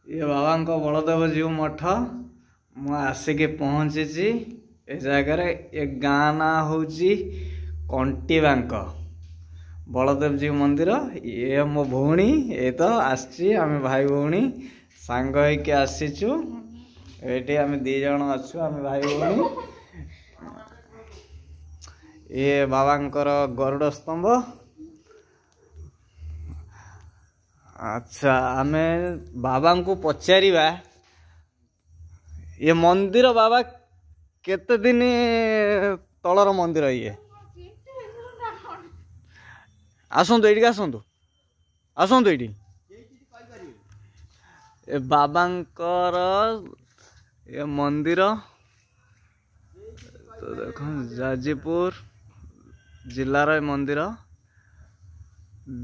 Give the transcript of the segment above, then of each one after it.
ये बाबा बलदेव जीव मठ मु आसिक पहुँची ए जगार ये गाँ ना हूँ कंटीबांक बलदेव जीव मंदिर। ये मो भौणी ये तो आसी आम भाई भौणी सांग होइके आसीचु। ये आम दी जन अच्छु आम भाई भौणी। ये बाबांकर गरुड़ स्तंभ। अच्छा आमे बाबा को पचारिबा ये मंदिर बाबा केते दिन तलर मंदिर ये आसतु ये आसतु आसतु ये बाबांकर ये मंदिर तो देख जाजपुर जिलार मंदिर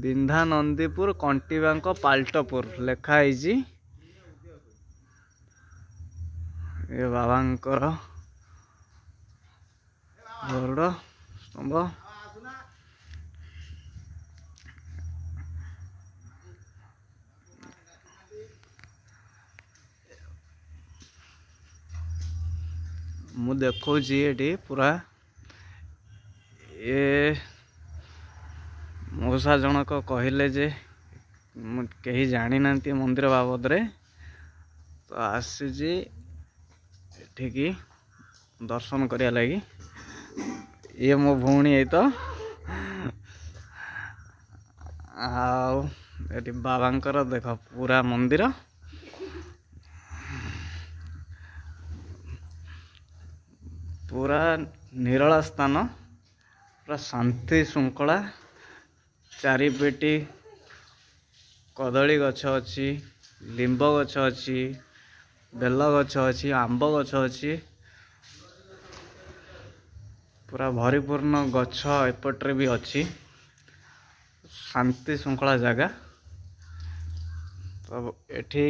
बिंधा नंदीपुर कंटीबांक पाल्टपुर लिखाई। ये बाबांकर गरुड़ स्तंभ। मु देखो ये पूरा ये मौसा जनक कहले जे कहीं जानी ना मंदिर बाबद रे तो आसी एठिकी दर्शन करिया लगी। ये मो भौणी है तो ये बाबांकर देख पूरा मंदिर पूरा निरला स्थान पूरा शांति श्रृंखला चारिपेटी कदली गछ अच्छी लिंब गछ अच्छी बेल गछ अच्छी आंब गछ अच्छी पूरा भरीपूर्ण गछ एपट्रे भी अच्छी शांति श्रृंखला जगह। तो एठी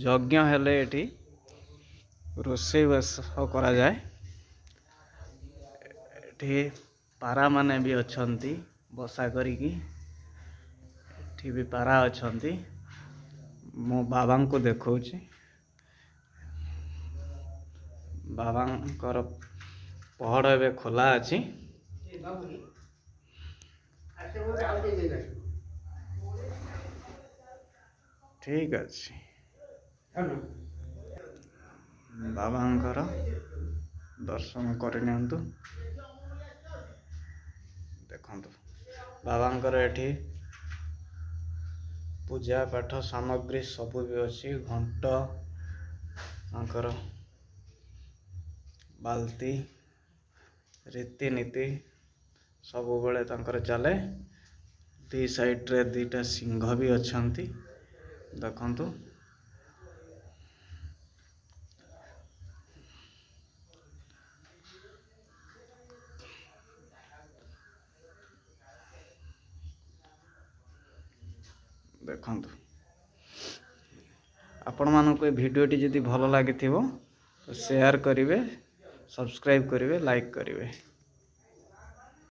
यज्ञ हेले एठी रोषेई बास करा जाए। एठी पारा माने भी अच्छंती बसा करिकी एठी भी पारा अच्छंती। मो बाबा को देखौची बाबांकर पहड़ एबे खोला अछि। ठीक अछि बाबांकर दर्शन करनियंतु। देखंतु बाबांकर एठी पूजा पाठ सामग्री सब भी अच्छी घंट आंकर बाल्टी रीतिनीति सब बेले तांकर चले। दी साइड रे दीटा सिंह भी अच्छंती देखंतु। देखंतु आपण मानको भिडियोटी जदि भल लगी तो शेयर करिवे सब्सक्राइब करिवे लाइक करिवे।